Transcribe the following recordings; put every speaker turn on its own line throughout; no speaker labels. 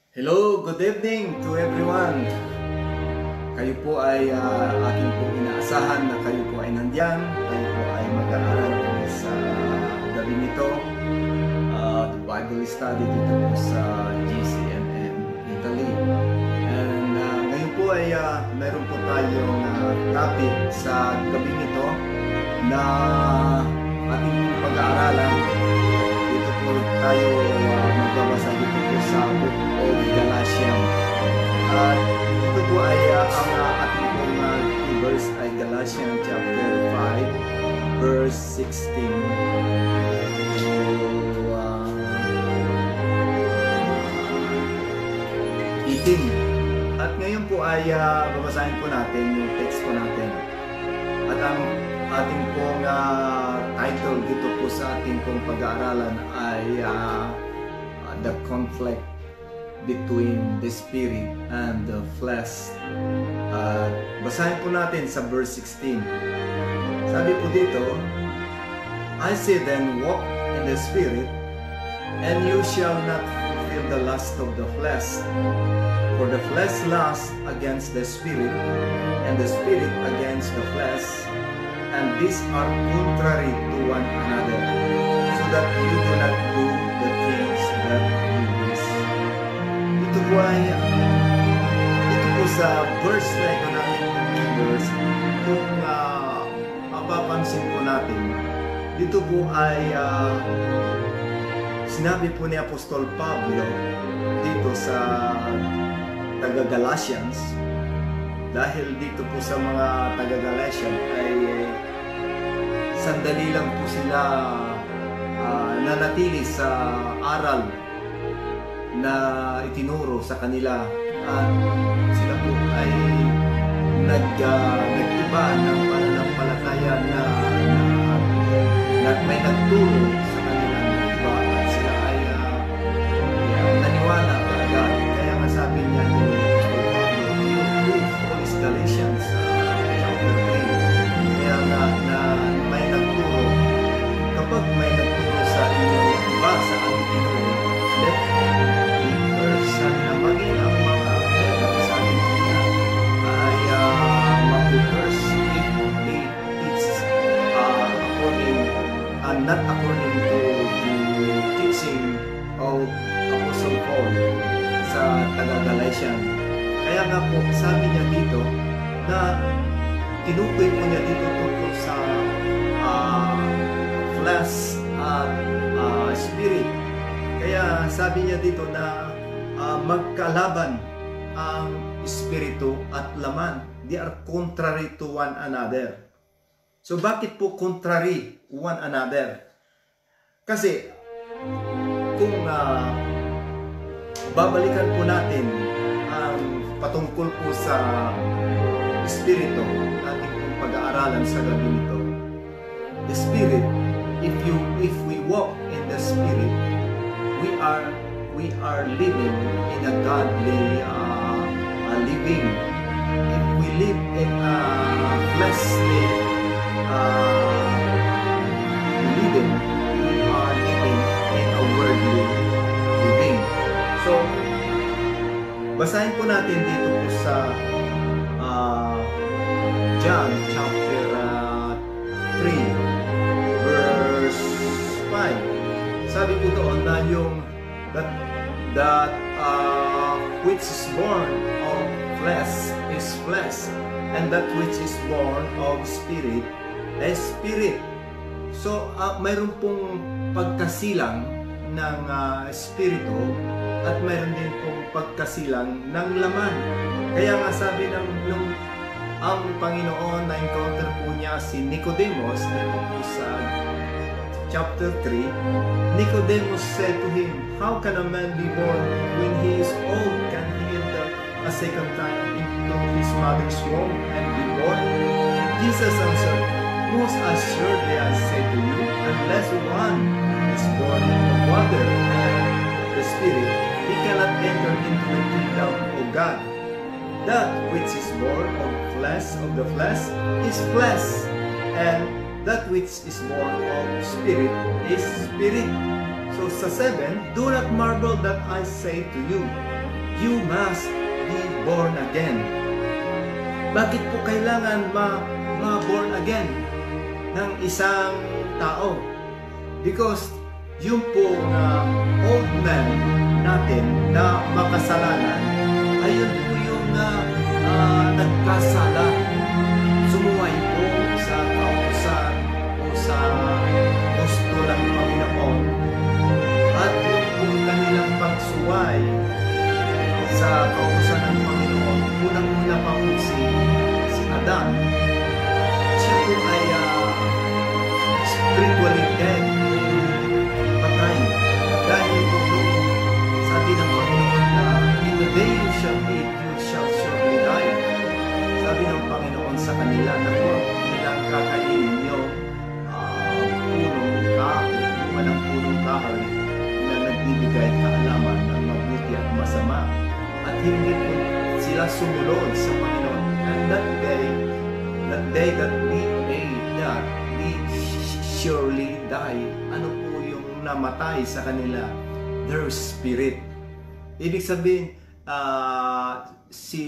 Hello, good evening to everyone. Kayo po ay aking po inaasahan na kayo po ay nandiyan. Kayo po ay mag-aaral po sa gabi nito. The Bible study dito po sa GCMM Italy. And ngayon po ay meron po tayong topic sa gabi nito na ating pag-aaralan. Dito po tayo magbabasa dito po sa Book of Galatians. At ito po ay ang ating pong verse ay Galatians chapter 5 verse 16 to 18. At ngayon po ay babasahin po natin yung text po natin. At ang ating pong title dito po sa ating pong pag-aaralan ay The Conflict Between the Spirit and the Flesh. Basahin po natin sa verse 16. Sabi po dito, I say then, walk in the Spirit, and you shall not fulfill the lust of the flesh. For the flesh lusts against the Spirit, and the Spirit against the flesh, and these are contrary to one another, so that you do not do the things that you wish. Ito po sa verse na ito natin verse, kung mapapansin po natin, dito po ay sinabi po ni Apostol Pablo dito sa taga-Galatians, dahil dito po sa mga taga-Galatians ay sandali lang po sila nanatili sa aral na itinuro sa kanila, at sila po ay nag-iba ng pananampalataya na may nagturo sa kanila ng iba, at sila ay naniwala talaga. Kaya nga sabi niya yung Galatians chapter 3, kaya nga na may nagturo, kapag may nagturo sa inyo iba sa ating tinuro, let the person na maging ang mga sa ating niya ay mag-curse if they teach according and not according to the teaching of Apostle Paul sa taga-Galatian. Kaya nga po, sabi niya dito na tinukoy po niya dito tungkol sa flesh at spirit. Kaya sabi niya dito na magkalaban ang espiritu at laman. They are contrary to one another. So bakit po contrary one another? Kasi kung babalikan po natin patungkol po sa Espiritu natin kung pag-aaralan sa gabi nito. The Spirit, if we walk in the Spirit, we are living in a godly living. If we live in a fleshly living, we are living in a worldly living. So basahin po natin dito po sa John chapter 3 verse 5. Sabi po doon na yung that which is born of flesh is flesh, and that which is born of spirit is spirit. So mayroon pong pagkasilang ng espiritu at mayroon din pong pagkasilang ng laman. Kaya nga sabi nung ang Panginoon na encounter po niya si Nicodemus dito po sa chapter 3, Nicodemus said to him, how can a man be born when he is old? Can he enter a second time into his mother's womb and be born? Jesus answered, most assuredly I say to you, unless one is born of water and the Spirit, he cannot enter into the kingdom of God. That which is born of the flesh is flesh, and that which is born of spirit is spirit. So sa 7, do not marvel that I say to you, you must be born again. Bakit po kailangan ma-born again ng isang tao? Because yung po na old man natin na makasalanan, ayun po yung nagkasala. Sumuway po sa kautusan o sa gusto ng Panginoon. At yung po kanilang pagsuway sa kautusan ng Panginoon, unang-una pa po si Adan. Siya po ay spiritually dead, patay. Dahil po sabi ng Panginoon na in the day you shall eat, you shall surely die. Sabi ng Panginoon sa kanila na kung nilang kakainin nyo punong kahoy, walang punong kahoy na nagbibigay kaalaman ng mabuti at masama. At hindi po sila sumunod sa Panginoon. And that day that we ate that, we surely die. Ano po yung namatay sa kanila? Their spirit. Ibig sabihin, si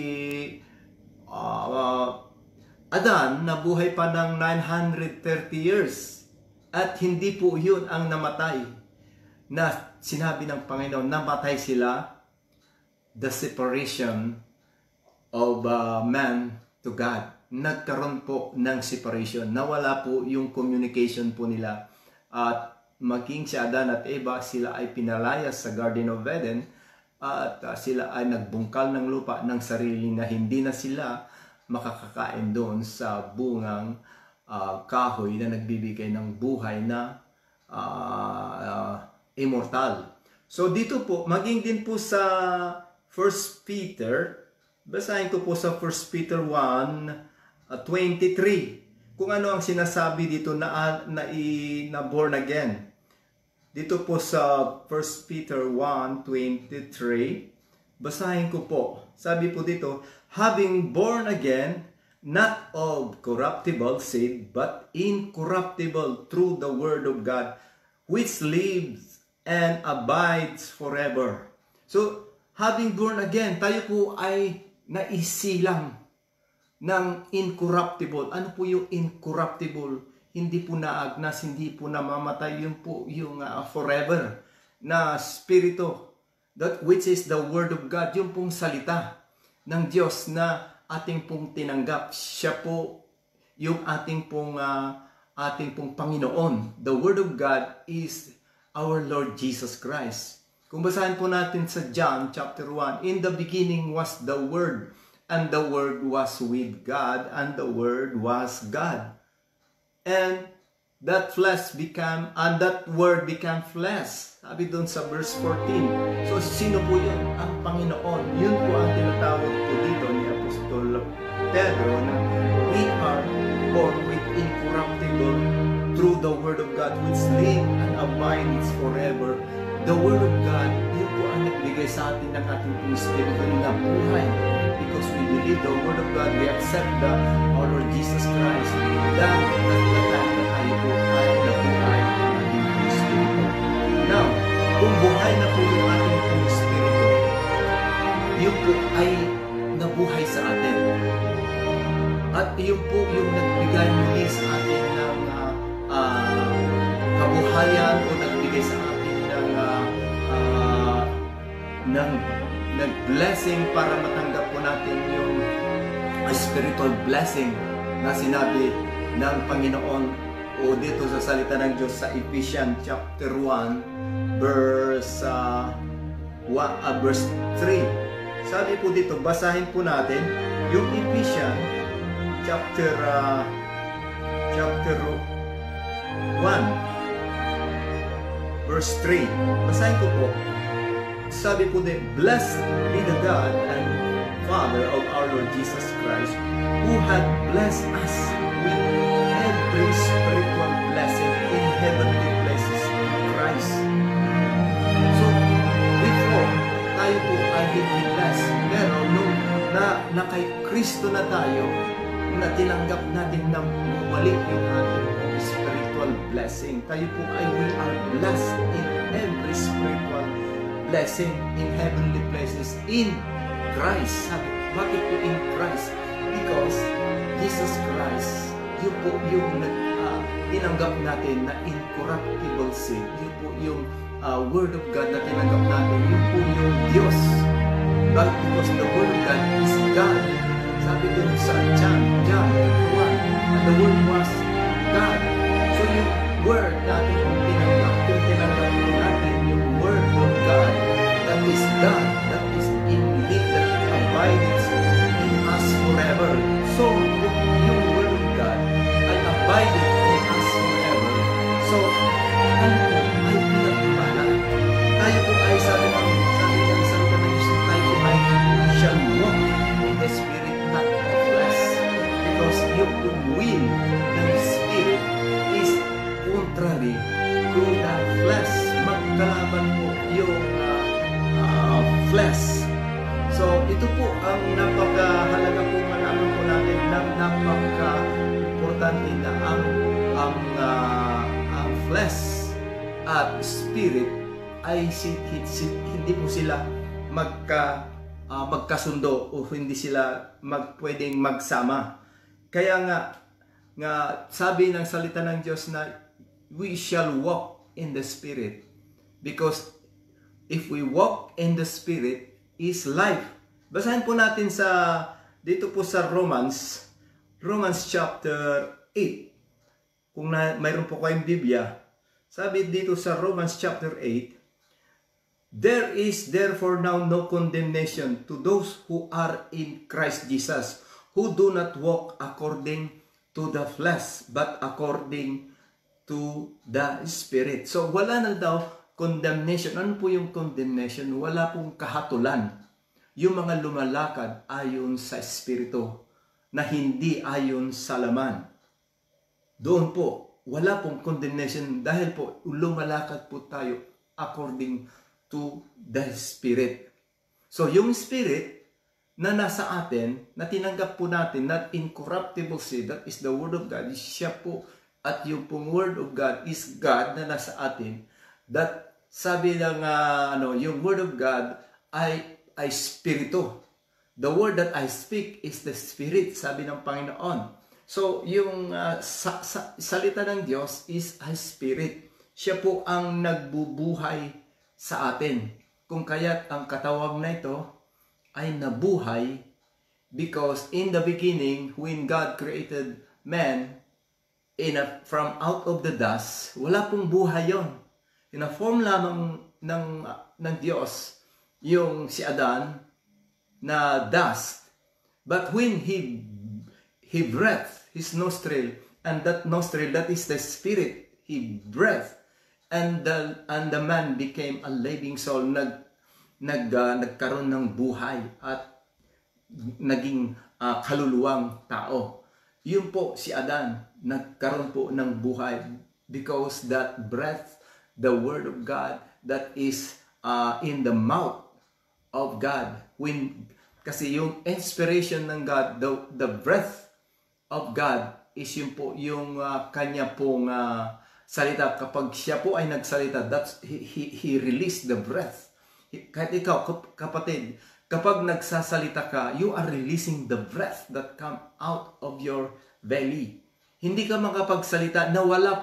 Adan nabuhay pa ng 930 years at hindi po yun ang namatay na sinabi ng Panginoon, namatay sila, the separation of man to God. Nagkaroon po ng separation, nawala po yung communication po nila at maging si Adan at Eva, sila ay pinalayas sa Garden of Eden at sila ay nagbungkal ng lupa ng sarili na hindi na sila makakakain doon sa bungang kahoy na nagbibigay ng buhay na immortal. So dito po, maging din po sa 1 Peter, basahin ko po sa 1 Peter 1:23 kung ano ang sinasabi dito na born again. Dito po sa 1 Peter 1:23, basahin ko po. Sabi po dito, having born again, not of corruptible seed, but incorruptible through the word of God, which lives and abides forever. So, having born again, tayo po ay naisilang ng incorruptible. Ano po yung incorruptible? Hindi po naagnas, hindi po namamatay. Yun po yung forever na spirito. That which is the word of God. Yung pong salita ng Diyos na ating pong tinanggap. Siya po yung ating pong Panginoon. The word of God is our Lord Jesus Christ. Kung basahin po natin sa John chapter 1, in the beginning was the Word, and the Word was with God, and the Word was God. And that Word became flesh. Sabi doon sa verse 14. So sino po yun? Ang Panginoon. Yun po ang tinatawag po dito ni Apostol Pedro na we are born with incorruptible through the Word of God which lives and abides forever. The Word of God, yun po ang nagbigay sa atin ng ating spiritual na buhay. Because we believe the Word of God, we accept our Lord Jesus Christ. Dahil tayo po ay nabuhay ng ating spirito. Now, kung buhay na po yung ating spirito, yun po ay nabuhay sa atin. At yun po yung nagbigay muli sa atin ng kabuhayan o nagbigay sa atin ng blessing para matanggap po natin yung spiritual blessing na sinabi ng Panginoon o dito sa salita ng Diyos sa Ephesians chapter 1 verse 3. Sabi po dito, basahin po natin yung Ephesians chapter 1 verse 3. Basahin ko po. Sabi po din, blessed be the God and Father of our Lord Jesus Christ, who had blessed us with every spiritual blessing in heavenly places in Christ. So, before, tayo po ay hindi blessed. Pero nung na kay Kristo na tayo, na tinanggap natin na bumalik yung ating spiritual blessing, tayo po ay we are blessed in every spiritual blessing in heavenly places in Christ. Sabi, bakit po in Christ? Because Jesus Christ, yun po yung tinanggap natin na incorruptible seed. Yun po yung Word of God na tinanggap natin. Yun po yung Diyos. But because the Word of God is God. Sabi dun sa John 1, and the Word was God. So yung Word natin kung tinanggap po natin yung Word of God, that is God, that is indeed that abides in us forever. So yung Word of God ay abiding in us forever. So tayo po ay pinagpala. Tayo po ay sabi ng Diyos, tayo po ay shall walk in the Spirit, not the flesh. Because yung will ng Spirit is contrary to the flesh. Magkalaban po yung flesh. So ito po ang napakahalaga po malaman po natin na napaka-importante na ang flesh at spirit ay hindi po sila magkasundo o hindi sila pwedeng magsama. Kaya nga sabi ng salita ng Diyos na we shall walk in the Spirit, because if we walk in the Spirit is life. Basahin po natin dito po sa Romans chapter 8. Kung mayroon po kayong Biblia, sabi dito sa Romans chapter 8, there is therefore now no condemnation to those who are in Christ Jesus, who do not walk according to the flesh, but according to the Spirit. So wala na daw condemnation. Ano po yung condemnation? Wala pong kahatulan. Yung mga lumalakad ayon sa Espiritu na hindi ayon sa laman. Doon po, wala pong condemnation dahil po lumalakad po tayo according to the Spirit. So yung Spirit na nasa atin, na tinanggap po natin, that incorruptible seed, that is the Word of God, siya po, at yung pong Word of God is God na nasa atin, that sabi ng yung Word of God ay Spiritu. The word that I speak is the Spirit, sabi ng Panginoon. So, yung salita ng Diyos is a Spirit. Siya po ang nagbubuhay sa atin. Kung kaya't ang katawag na ito ay nabuhay, because in the beginning, when God created man from out of the dust, wala pong buhay yon. In a form lamang ng Diyos, yung si Adan na dust. But when he breathed his nostril, and that nostril, that is the Spirit, he breathed, and the man became a living soul. Nagkaroon ng buhay at naging kaluluwang tao. Yun po si Adan, nagkaroon po ng buhay because that breath, the Word of God that is in the mouth of God. Kasi yung inspiration ng God, the breath of God is yun po yung kanya pong salita. Kapag siya po ay nagsalita, that's he released the breath. Kahit ikaw, kapatid, kapag nagsasalita ka, you are releasing the breath that come out of your belly. Hindi ka makapagsalita na wala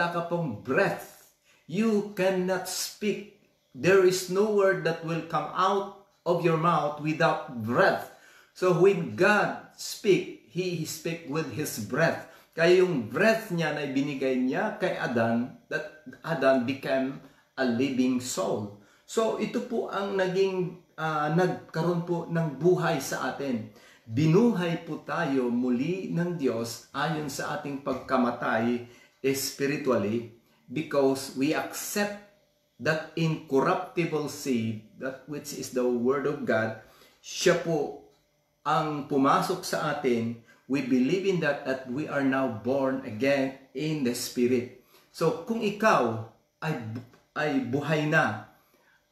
ka pong breath. You cannot speak. There is no word that will come out of your mouth without breath. So when God speak, He speak with His breath. Kaya yung breath niya na ibinigay niya kay Adan, that Adan became a living soul. So ito po ang nagkaroon po ng buhay sa atin. Binuhay po tayo muli ng Diyos ayon sa ating pagkamatay spiritually, because we accept that incorruptible seed, that which is the Word of God. Siya po ang pumasok sa atin. We believe in that we are now born again in the Spirit. So kung ikaw ay buhay na,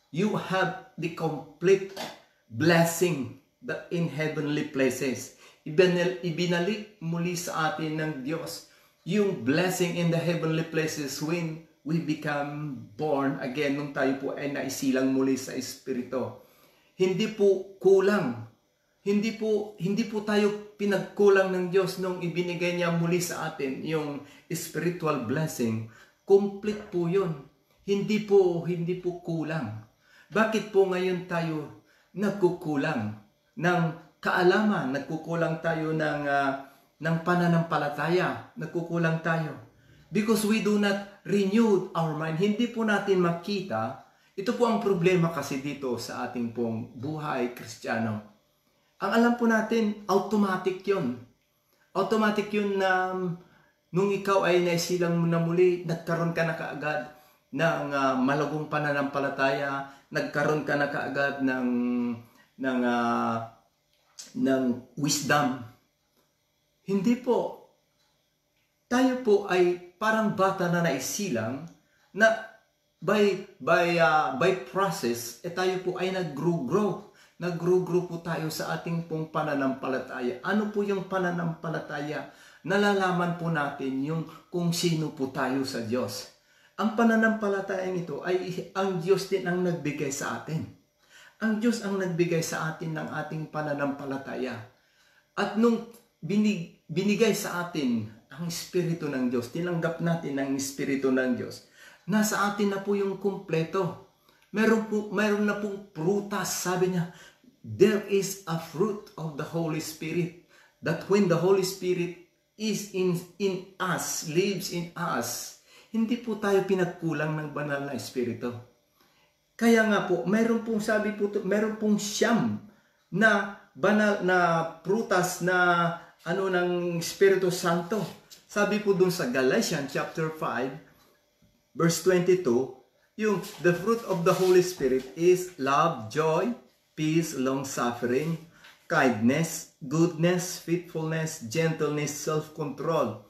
you have the complete blessing that in heavenly places. Ibinalik muli sa atin ng Diyos yung blessing in the heavenly places when we become born again, nung tayo po ay naisilang muli sa Espiritu. Hindi po kulang. Hindi po tayo pinagkulang ng Diyos nung ibinigay niya muli sa atin yung spiritual blessing. Complete po yun. Hindi po kulang. Bakit po ngayon tayo nagkukulang ng kaalaman? Nagkukulang tayo ng pananampalataya. Nagkukulang tayo. Because we do not renew our mind. Hindi po natin makita. Ito po ang problema kasi dito sa ating pong buhay Kristiyano. Ang alam po natin, automatic yun. Automatic yun na nung ikaw ay naisilang mo na muli, nagkaroon ka na kaagad ng malagong pananampalataya, nagkaroon ka na kaagad ng wisdom. Hindi po. Tayo po ay parang bata na naisilang na by process, tayo po ay nag-grow. Nag-grow po tayo sa ating pong pananampalataya. Ano po yung pananampalataya? Nalalaman po natin yung kung sino po tayo sa Diyos. Ang pananampalatayang ito ay ang Diyos din ang nagbigay sa atin. Ang Diyos ang nagbigay sa atin ng ating pananampalataya. At nung binigay sa atin ang Espiritu ng Diyos, tinanggap natin ang Espiritu ng Diyos, nasa atin na po yung kumpleto. Meron na pong prutas, sabi niya, there is a fruit of the Holy Spirit. That when the Holy Spirit is in us, lives in us, hindi po tayo pinagkulang ng banal na Espiritu. Kaya nga po, meron pong sabi po, meron pong siyam na banal na prutas na ng Espiritu Santo. Sabi po dun sa Galatians chapter 5, verse 22, yung the fruit of the Holy Spirit is love, joy, peace, long-suffering, kindness, goodness, faithfulness, gentleness, self-control.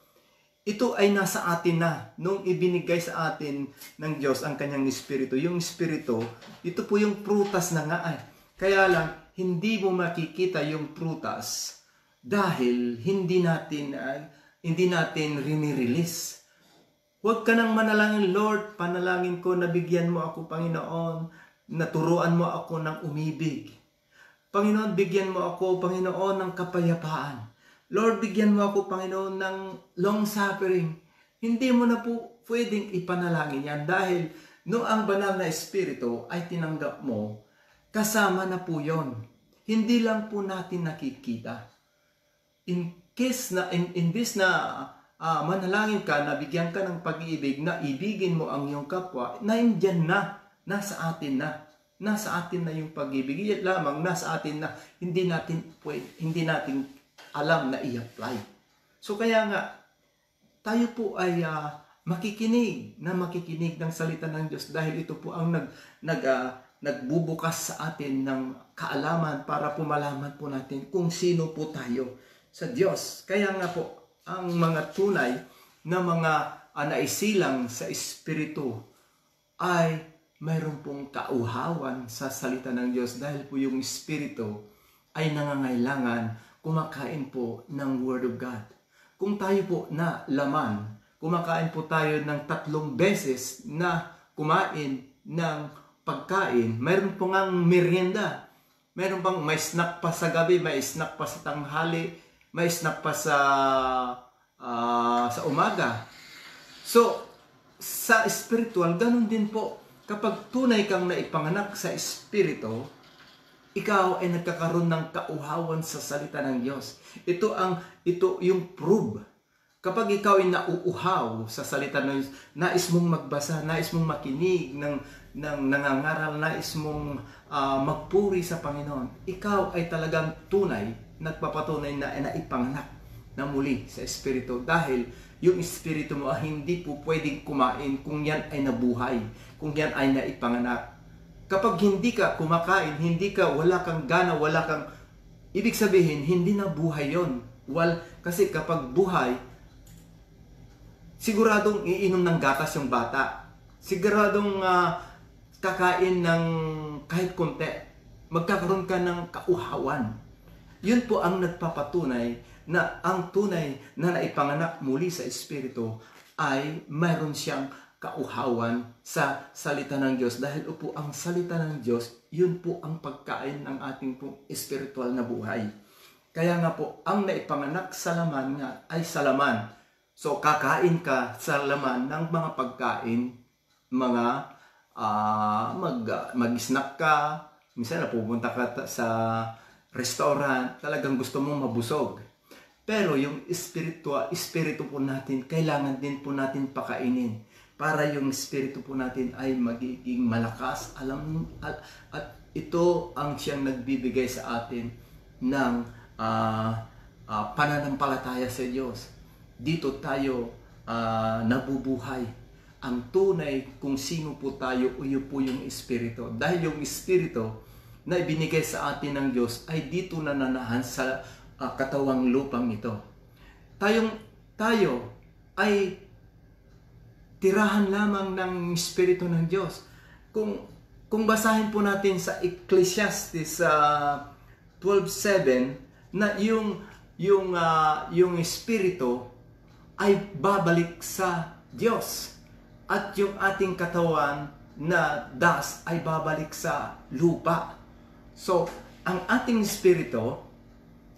Ito ay nasa atin na nung ibinigay sa atin ng Diyos ang kanyang Espiritu. Yung Espiritu, ito po yung prutas na nga ay. Kaya lang, hindi mo makikita yung prutas dahil hindi natin rini-release. Huwag ka nang manalangin, Lord, panalangin ko, nabigyan mo ako, Panginoon, naturuan mo ako ng umibig. Panginoon, bigyan mo ako, Panginoon, ng kapayapaan. Lord, bigyan mo ako, Panginoon, ng long-suffering. Hindi mo na po pwedeng ipanalangin yan dahil noong ang banal na Espiritu ay tinanggap mo, kasama na po yon. Hindi lang po natin nakikita. Imbis na manalangin ka, nabigyan ka ng pag-ibig, na ibigin mo ang iyong kapwa, naindyan na, nasa atin na yung pag-ibig. Iyan lamang, nasa atin na, hindi natin alam na i-apply. So kaya nga, tayo po ay makikinig ng salita ng Diyos dahil ito po ang nagbubukas sa atin ng kaalaman para pumalaman po natin kung sino po tayo sa Diyos. Kaya nga po, ang mga tunay na mga naisilang sa Espiritu ay mayroon pong kauhawan sa salita ng Diyos dahil po yung Espiritu ay nangangailangan kumakain po ng Word of God. Kung tayo po na laman, kumakain po tayo ng 3 beses na kumain ng pagkain, mayroon po ngang merienda. Mayroon pang may snack pa sa gabi, may snack pa sa tanghali, may snack pa sa umaga. So, sa spiritual, ganun din po. Kapag tunay kang naipanganak sa Espiritu, ikaw ay nagkakaroon ng kauhawan sa salita ng Diyos. Ito yung prove. Kapag ikaw ay nauuhaw sa salita ng Diyos, nais mong magbasa, nais mong makinig ng nangangaral, nais mong magpuri sa Panginoon, ikaw ay talagang tunay, nagpapatunay na naipanganak na muli sa Espiritu. Dahil yung Espiritu mo ay hindi po pwedeng kumain kung yan ay nabuhay, kung yan ay naipanganak. Kapag hindi ka kumakain, wala kang gana, ibig sabihin, hindi na buhay yun. Kasi kapag buhay, siguradong iinom ng gatas yung bata. Siguradong kakain ng kahit konti. Magkakaroon ka ng kauhawan. Yun po ang nagpapatunay na ang tunay na naipanganak muli sa Espiritu ay mayroon siyang kauhawan sa salita ng Diyos. Dahil po ang salita ng Diyos, yun po ang pagkain ng ating pong espiritual na buhay. Kaya nga po, ang naipanganak sa laman nga ay sa laman. So, kakain ka sa laman ng mga pagkain, mga mag-snack ka, minsan napupunta ka sa restaurant, talagang gusto mong mabusog. Pero yung espiritu po natin, kailangan din po natin pakainin para yung espiritu po natin ay magiging malakas. At ito ang siyang nagbibigay sa atin ng pananampalataya sa Diyos. Dito tayo nabubuhay. Ang tunay kung sino po tayo, uyo po yung espiritu. Dahil yung espiritu na ibinigay sa atin ng Diyos ay dito nananahan sa katawang lupang ito. Tayo ay tirahan lamang ng espiritu ng Diyos. Kung basahin po natin sa Ecclesiastes 12:7 na yung espiritu ay babalik sa Diyos at yung ating katawan na dust ay babalik sa lupa. So, ang ating espiritu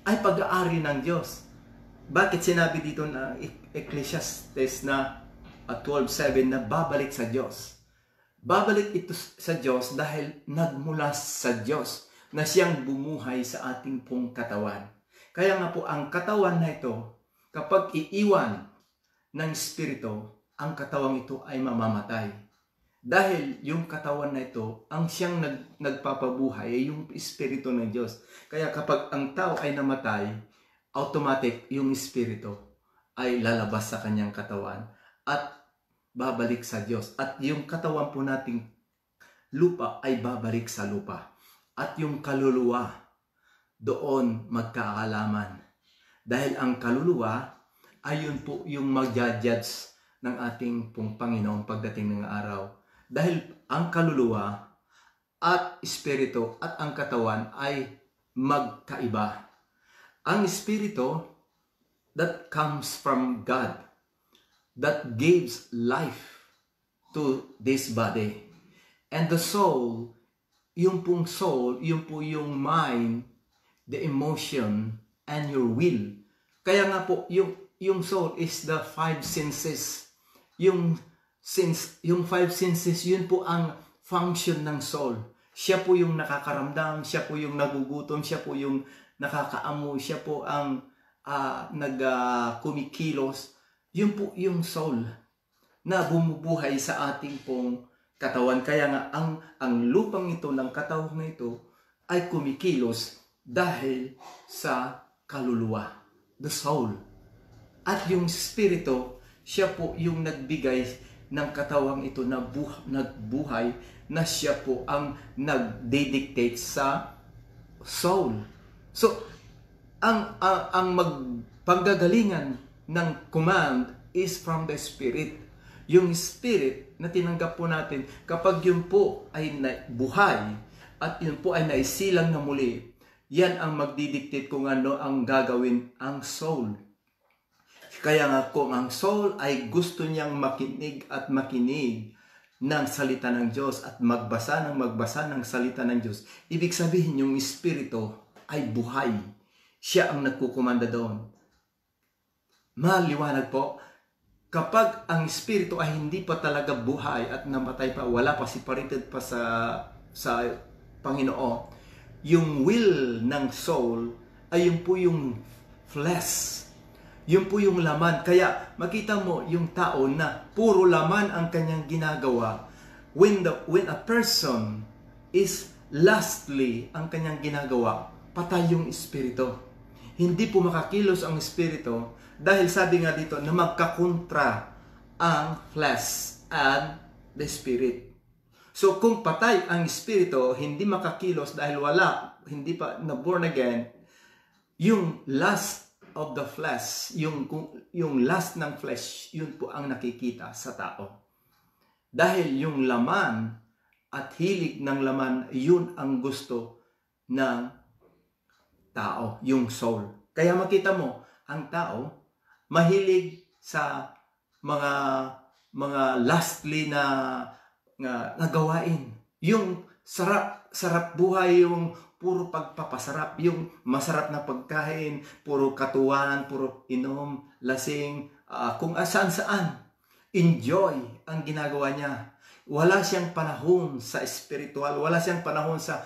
ay pag-aari ng Diyos. Bakit sinabi dito na Ecclesiastes na 12:7 na babalik sa Diyos? Babalik ito sa Diyos dahil nagmula sa Diyos na siyang bumuhay sa ating pong katawan. Kaya nga po ang katawan na ito, kapag iiwan ng espiritu, ang katawang ito ay mamamatay. Dahil yung katawan na ito, ang siyang nagpapabuhay ay yung espiritu ng Diyos. Kaya kapag ang tao ay namatay, automatic yung espiritu ay lalabas sa kanyang katawan at babalik sa Diyos. At yung katawan po nating lupa ay babalik sa lupa. At yung kaluluwa, doon magkaalaman. Dahil ang kaluluwa ay yun po yung mag-judge ng ating pong Panginoon pagdating ng araw. Dahil ang kaluluwa at espiritu at ang katawan ay magkaiba. Ang espiritu that comes from God, that gives life to this body. And the soul, yung pong soul, yung po yung mind, the emotion, and your will. Kaya nga po, yung soul is the five senses. Yung five senses, yun po ang function ng soul. Siya po yung nakakaramdam, siya po yung nagugutom, siya po yung nakakaamoy, siya po ang kumikilos. Yun po yung soul na bumubuhay sa ating pong katawan. Kaya nga ang lupang ito ng katawan na ito ay kumikilos dahil sa kaluluwa, the soul. At yung spirito, siya po yung nagbigay ng katawang ito na nagbuhay, na siya po ang nagdedictate sa soul. So, ang paggagalingan ng command is from the spirit. Yung spirit na tinanggap po natin, kapag yun po ay buhay at yun po ay naisilang na muli, yan ang magdidictate kung ano ang gagawin ang soul. Kaya nga kung ang soul ay gusto niyang makinig at makinig ng salita ng Diyos at magbasa ng salita ng Diyos, ibig sabihin yung espiritu ay buhay. Siya ang nagkukumanda doon. Maliwanag po, kapag ang espiritu ay hindi pa talaga buhay at namatay pa, wala pa, separated pa sa Panginoon, yung will ng soul ay yung po yung flesh. Yun po yung laman. Kaya makita mo yung tao na puro laman ang kanyang ginagawa. When a person is lastly ang kanyang ginagawa, patay yung espiritu. Hindi po makakilos ang espiritu dahil sabi nga dito na magkakontra ang flesh and the spirit. So kung patay ang espiritu, hindi makakilos dahil hindi pa na born again, yung last of the flesh, yung last ng flesh, yun po ang nakikita sa tao. Dahil yung laman at hilig ng laman, yun ang gusto ng tao, yung soul. Kaya makita mo, ang tao mahilig sa mga lastly na gawain. Yung sarap buhay, yung puro pagpapasarap, yung masarap na pagkain, puro katuwan, puro inom, lasing, kung saan-saan. Enjoy ang ginagawa niya. Wala siyang panahon sa spiritual, wala siyang panahon sa